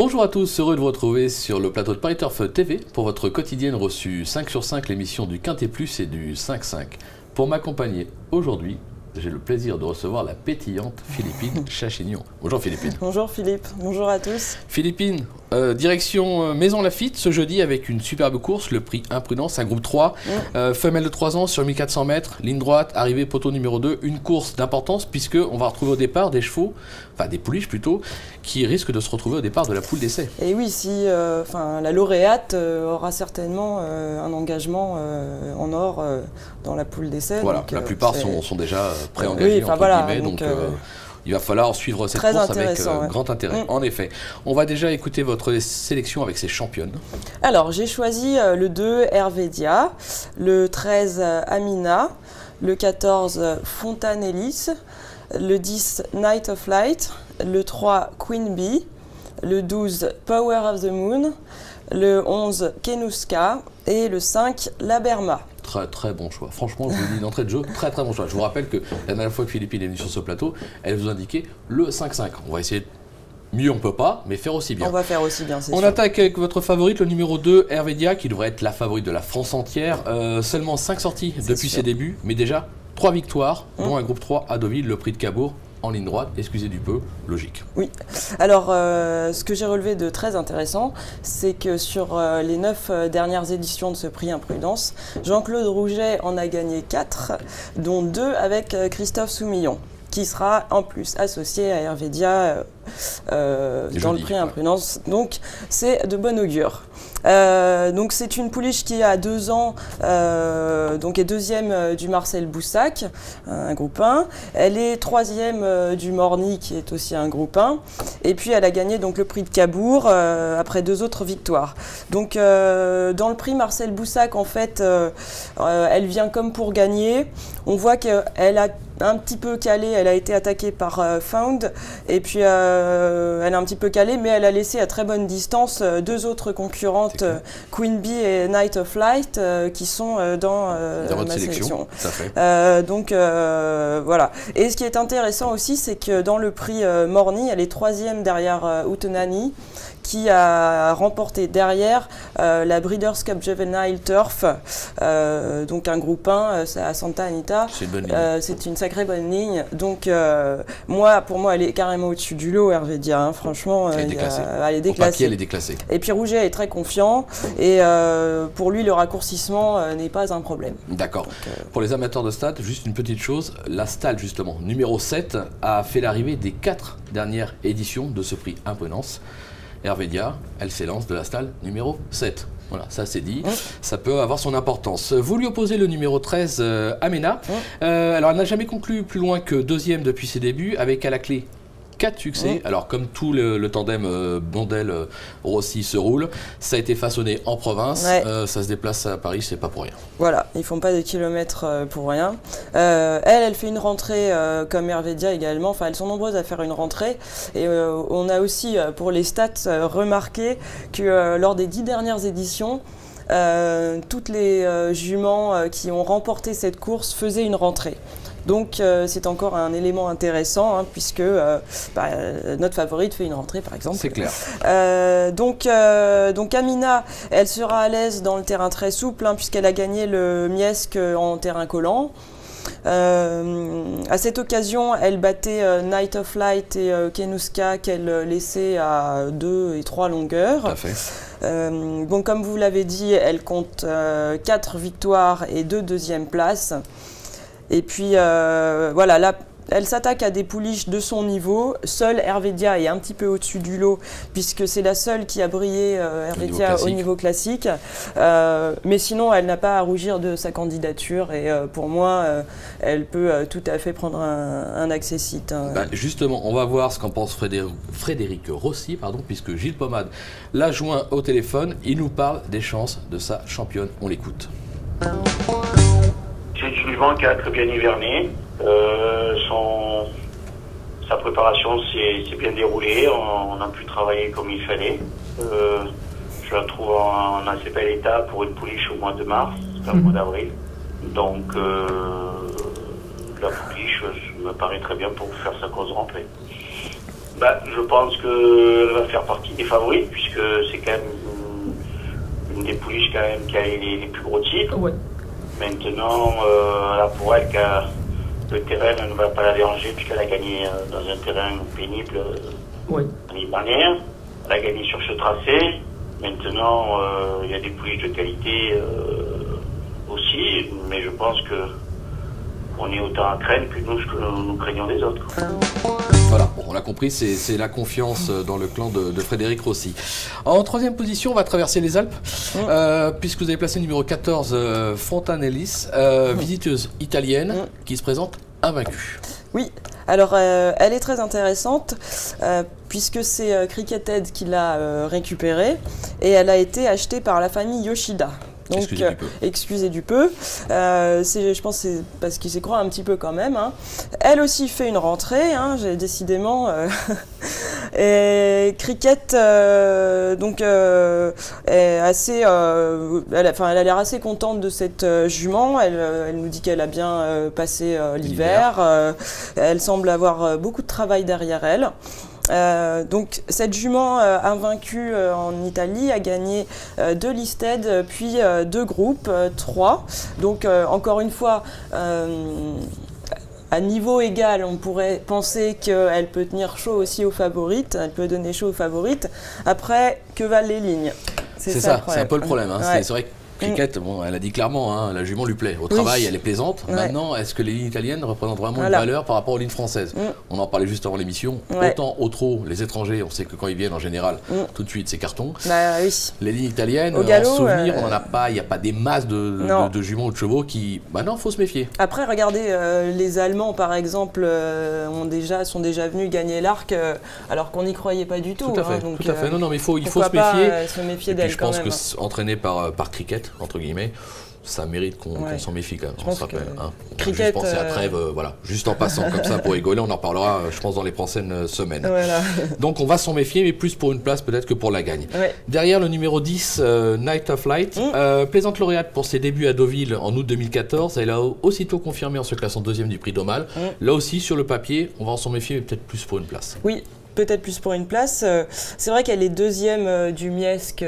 Bonjour à tous, heureux de vous retrouver sur le plateau de Paris Turf TV pour votre quotidienne reçue 5 sur 5, l'émission du Quintet Plus et du 5-5. Pour m'accompagner aujourd'hui, j'ai le plaisir de recevoir la pétillante Philippine Chachignon. Bonjour Philippine. Bonjour Philippe, bonjour à tous. Philippine, direction Maison Lafitte ce jeudi avec une superbe course, le prix Imprudence, un groupe 3, femelle de 3 ans sur 1400 mètres, ligne droite, arrivée poteau numéro 2, une course d'importance puisqu'on va retrouver au départ des chevaux, enfin des pouliches plutôt, qui risquent de se retrouver au départ de la poule d'essai. Et oui, si la lauréate aura certainement un engagement en or dans la poule d'essai. Voilà, donc, la plupart sont déjà pré-engagés, entre guillemets, donc il va falloir suivre cette course avec grand intérêt. En effet, on va déjà écouter votre sélection avec ces championnes. Alors, j'ai choisi le 2, Hervédia, le 13, Amina, le 14, Fontanellis, le 10, Night of Light, le 3, Queen Bee, le 12, Power of the Moon, le 11, Kenuska et le 5, La Berma. Très bon choix. Franchement, je vous dis d'entrée de jeu, très bon choix. Je vous rappelle que la dernière fois que Philippine est venue sur ce plateau, elle vous indiquait le 5-5. On va essayer mieux, on peut pas, mais faire aussi bien. On va faire aussi bien, c'est sûr. On attaque avec votre favorite, le numéro 2, Hervédia, qui devrait être la favorite de la France entière. Seulement 5 sorties depuis ses débuts, mais déjà 3 victoires, dont un groupe 3 à Deauville, le prix de Cabourg. En ligne droite, excusez du peu, logique. Oui. Alors, ce que j'ai relevé de très intéressant, c'est que sur les 9 dernières éditions de ce prix Imprudence, Jean-Claude Rouget en a gagné 4, dont 2 avec Christophe Soumillon, qui sera en plus associé à Hervédia dans le prix Imprudence. Donc, c'est de bon augure. Donc c'est une pouliche qui a 2 ans, donc est 2e du Marcel Boussac, un groupe 1. Elle est 3e du Morny, qui est aussi un groupe 1. Et puis elle a gagné donc le prix de Cabourg après 2 autres victoires. Donc dans le prix Marcel Boussac, en fait, elle vient comme pour gagner. On voit qu'elle a un petit peu calé, elle a été attaquée par Found, et puis elle a un petit peu calé, mais elle a laissé à très bonne distance 2 autres concurrentes, Queen Bee et Night of Light, qui sont dans ma sélection. Donc voilà. Et ce qui est intéressant aussi, c'est que dans le prix Morny, elle est 3e derrière Utenani, qui a remporté derrière la Breeders' Cup Juvenile Turf, donc un groupe 1 à Santa Anita. C'est une sacrée bonne ligne. Donc pour moi, elle est carrément au-dessus du lot, Hervédia. Hein. Franchement, elle est déclassée. Au papier, elle est déclassée. Et puis Rouget est très confiant. Et pour lui, le raccourcissement n'est pas un problème. D'accord. Pour les amateurs de stade, juste une petite chose. La Stalle, justement, numéro 7, a fait l'arrivée des 4 dernières éditions de ce prix Imprudence. Hervédia, elle s'élance de la Stalle numéro 7. Voilà, ça c'est dit, ça peut avoir son importance. Vous lui opposez le numéro 13, Amena. Alors elle n'a jamais conclu plus loin que 2e depuis ses débuts, avec à la clé 4 succès. Alors comme tout le tandem Bondel-Rossi se roule, ça a été façonné en province, ça se déplace à Paris, c'est pas pour rien. Voilà, ils font pas des kilomètres pour rien. Elle fait une rentrée comme Hervédia également, enfin elles sont nombreuses à faire une rentrée. Et on a aussi pour les stats remarqué que lors des 10 dernières éditions, toutes les juments qui ont remporté cette course faisaient une rentrée. Donc c'est encore un élément intéressant, hein, puisque notre favorite fait une rentrée par exemple. C'est clair. Donc Amina, elle sera à l'aise dans le terrain très souple, hein, puisqu'elle a gagné le Miesque en terrain collant. À cette occasion, elle battait Night of Light et Kenuska qu'elle laissait à 2 et 3 longueurs. Tout à fait. Bon, comme vous l'avez dit, elle compte 4 victoires et 2 deuxièmes places. Et puis voilà, là, elle s'attaque à des pouliches de son niveau. Seule Hervédia est un petit peu au-dessus du lot, puisque c'est la seule qui a brillé, Hervédia, au niveau classique. Mais sinon, elle n'a pas à rougir de sa candidature. Et pour moi, elle peut tout à fait prendre un accessite. Hein. Justement, on va voir ce qu'en pense Frédéric Rossi, puisque Gilles Pommade l'a joint au téléphone. Il nous parle des chances de sa championne. On l'écoute. C'est une jument qui a très bien hiverné. Sa préparation s'est bien déroulée. On a pu travailler comme il fallait. Je la trouve en assez bel état pour une pouliche au mois de mars, au mois d'avril. Donc la pouliche me paraît très bien pour faire sa grosse rentrée. Je pense qu'elle va faire partie des favorites, puisque c'est quand même une des pouliches quand même qui a les plus gros titres. Ouais. Maintenant, là pour elle, le terrain ne va pas la déranger, puisqu'elle a gagné dans un terrain pénible l'année dernière. Elle a gagné sur ce tracé. Maintenant, il y a des pouliches de qualité aussi, mais je pense que on est autant à craindre que nous craignons les autres. Voilà, bon, on l'a compris, c'est la confiance dans le clan de Frédéric Rossi. En troisième position, on va traverser les Alpes, puisque vous avez placé numéro 14, Fontanellis, visiteuse italienne, qui se présente invaincue. Oui, alors elle est très intéressante, puisque c'est Cricketed qui l'a récupérée, et elle a été achetée par la famille Yoshida. Donc, excusez du peu. Je pense que c'est parce qu'il s'y croit un petit peu quand même. Hein. Elle aussi fait une rentrée, hein, j'ai décidément. Et Cricket, donc, est assez. Elle a l'air assez contente de cette jument. Elle nous dit qu'elle a bien passé l'hiver. Elle semble avoir beaucoup de travail derrière elle. Donc cette jument invaincue en Italie a gagné 2 listed puis 2 groupes, 3. Donc encore une fois, à niveau égal, on pourrait penser qu'elle peut tenir chaud aussi aux favorites, elle peut donner chaud aux favorites. Après, que valent les lignes? C'est ça, c'est un peu le problème. Hein. C'est vrai que Cricket, bon, elle a dit clairement, hein, la jument lui plaît. Au travail, elle est plaisante. Maintenant, est-ce que les lignes italiennes représentent vraiment une valeur par rapport aux lignes françaises? On en parlait juste avant l'émission. Autant au trot, les étrangers, on sait que quand ils viennent en général, tout de suite c'est carton. Les lignes italiennes, au galop, en souvenir, on n'en a pas. Il n'y a pas des masses de juments ou de chevaux qui. Maintenant, il faut se méfier. Après, regardez, les Allemands, par exemple, sont déjà venus gagner l'Arc, alors qu'on n'y croyait pas du tout. Tout à fait. Donc, tout à fait. Non, mais il faut se méfier d'elle. Je pense que entraîné par Cricket, entre guillemets, ça mérite qu'on s'en méfie quand même, on se rappelle. Hein. Cricket, juste penser à Trèves, voilà, juste en passant comme ça pour rigoler, on en reparlera, je pense, dans les prochaines semaines. Voilà. Donc on va s'en méfier, mais plus pour une place peut-être que pour la gagne. Derrière le numéro 10, Night of Light, plaisante lauréate pour ses débuts à Deauville en août 2014, elle a aussitôt confirmé en se classant 2e du prix d'Aumale. Là aussi, sur le papier, on va s'en méfier, mais peut-être plus pour une place. Oui. Peut-être plus pour une place. C'est vrai qu'elle est 2e du Miesque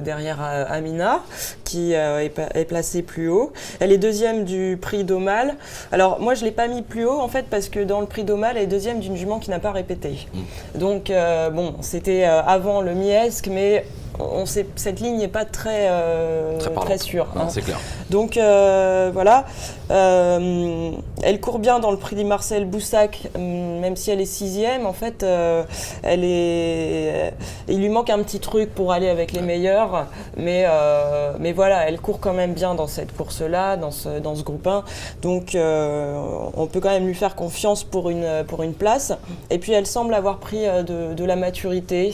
derrière Amina, qui est placée plus haut. Elle est 2e du prix d'Aumale. Alors moi, je ne l'ai pas mis plus haut, en fait, parce que dans le prix d'Aumale, elle est 2e d'une jument qui n'a pas répété. Donc, bon, c'était avant le Miesque, mais cette ligne n'est pas très sûre. Hein. C'est clair. Donc voilà, elle court bien dans le prix du Marcel Boussac, même si elle est 6e. En fait, il lui manque un petit truc pour aller avec les meilleurs, mais voilà, elle court quand même bien dans cette course-là, dans ce groupe 1. Donc on peut quand même lui faire confiance pour une place. Et puis elle semble avoir pris de la maturité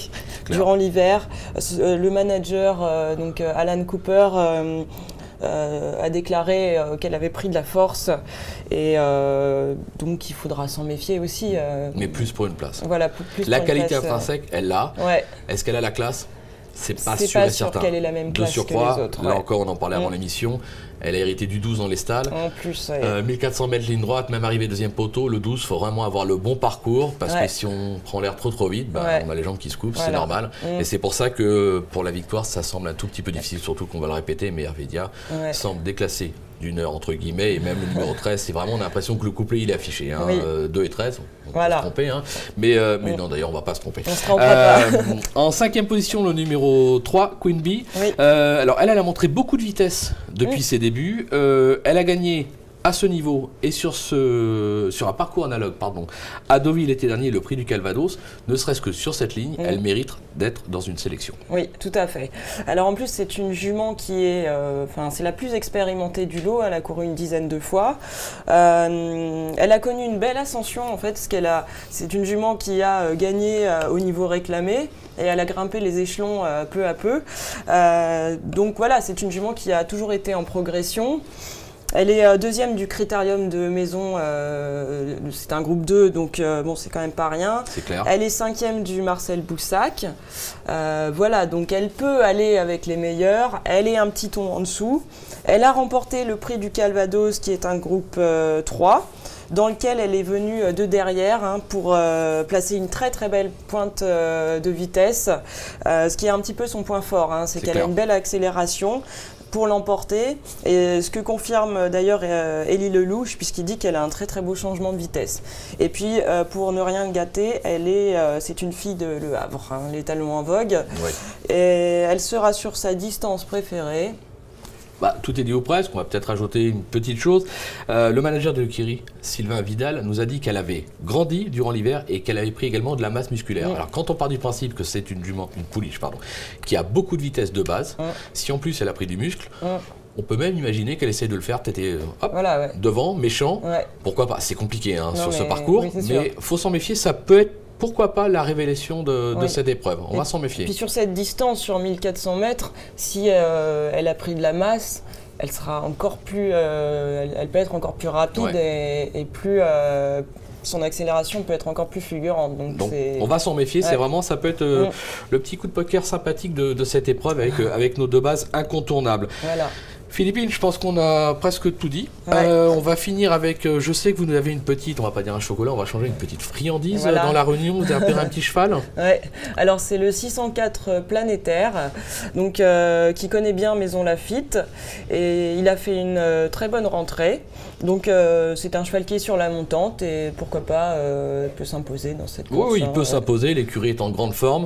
durant l'hiver. Le manager, donc Alan Cooper, a déclaré qu'elle avait pris de la force et donc il faudra s'en méfier aussi. Mais plus pour une place. Voilà, plus la pour qualité une place, intrinsèque, elle l'a. Est-ce qu'elle a la classe? C'est pas sûr et certain. Qu'elle ait la même classe de surcroît, que les autres. Là encore, on en parlait avant l'émission. Elle a hérité du 12 dans les stalles. En plus, 1400 mètres ligne droite, même arrivé 2e poteau. Le 12, il faut vraiment avoir le bon parcours parce que si on prend l'air trop vite, on a les jambes qui se coupent, c'est normal. Et c'est pour ça que pour la victoire, ça semble un tout petit peu difficile, surtout qu'on va le répéter, mais Hervédia semble déclassé d'une heure entre guillemets, et même le numéro 13, c'est vraiment, on a l'impression que le couplet il est affiché. Hein, 2 et 13, on peut se tromper. Hein, mais non, d'ailleurs, on va pas se tromper. On se trompera pas. En 5e position, le numéro 3, Queen Bee. Alors, elle a montré beaucoup de vitesse depuis ses débuts. Elle a gagné à ce niveau et sur un parcours analogue, à Deauville l'été dernier, le prix du Calvados, ne serait-ce que sur cette ligne, elle mérite d'être dans une sélection. Oui, tout à fait. Alors en plus, c'est une jument qui est, c'est la plus expérimentée du lot, elle a couru une dizaine de fois. Elle a connu une belle ascension en fait, parce c'est une jument qui a gagné au niveau réclamé. Et elle a grimpé les échelons peu à peu. Donc voilà, c'est une jument qui a toujours été en progression. Elle est 2e du critérium de maison, c'est un groupe 2, donc bon, c'est quand même pas rien. C'est clair. Elle est 5e du Marcel Boussac. Voilà, donc elle peut aller avec les meilleurs. Elle est un petit ton en dessous. Elle a remporté le prix du Calvados, qui est un groupe 3. dans lequel elle est venue de derrière pour placer une très très belle pointe de vitesse, ce qui est un petit peu son point fort, c'est qu'elle a une belle accélération pour l'emporter, et ce que confirme d'ailleurs Élie Lelouch, puisqu'il dit qu'elle a un très très beau changement de vitesse. Et puis pour ne rien gâter, c'est une fille de Le Havre, les talons en vogue, et elle sera sur sa distance préférée. Bah, tout est dit ou presque, on va peut-être ajouter une petite chose. Le manager de l'écurie, Sylvain Vidal, nous a dit qu'elle avait grandi durant l'hiver et qu'elle avait pris également de la masse musculaire. Alors quand on part du principe que c'est une pouliche, qui a beaucoup de vitesse de base, si en plus elle a pris du muscle, on peut même imaginer qu'elle essaie de le faire devant, méchant. Pourquoi pas? C'est compliqué sur ce parcours, mais il faut s'en méfier, ça peut être pourquoi pas la révélation de cette épreuve. On va s'en méfier. Puis sur cette distance, sur 1400 mètres, si elle a pris de la masse, elle sera encore plus, elle peut être encore plus rapide et plus, son accélération peut être encore plus fulgurante. Donc on va s'en méfier. C'est vraiment, ça peut être le petit coup de poker sympathique de cette épreuve avec nos deux bases incontournables. Voilà. Philippine, je pense qu'on a presque tout dit. On va finir avec, je sais que vous nous avez une petite, on va pas dire un chocolat, on va changer une petite friandise dans la réunion. Vous avez repéré un petit cheval? Alors c'est le 604 planétaire, donc, qui connaît bien Maison Lafitte, et il a fait une très bonne rentrée. Donc c'est un cheval qui est sur la montante, et pourquoi pas peut s'imposer dans cette course. Oui, il peut s'imposer, l'écurie est en grande forme.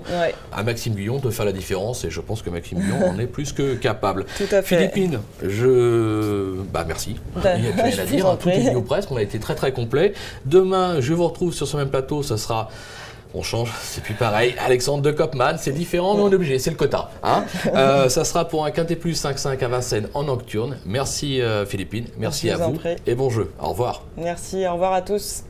À Maxime Guyon de faire la différence, et je pense que Maxime Guyon en est plus que capable. Tout à fait. Philippine, merci. Il n'y a plus rien à dire, tout est dit ou presque, on a été très très complet. Demain, je vous retrouve sur ce même plateau, ça sera... On change, c'est plus pareil. Alexandre de Kopman, c'est différent, mais on est obligé, c'est le quota. Ça sera pour un Quintet Plus 5-5 à Vincennes en nocturne. Merci Philippine, merci à vous et bon jeu. Au revoir. Merci, au revoir à tous.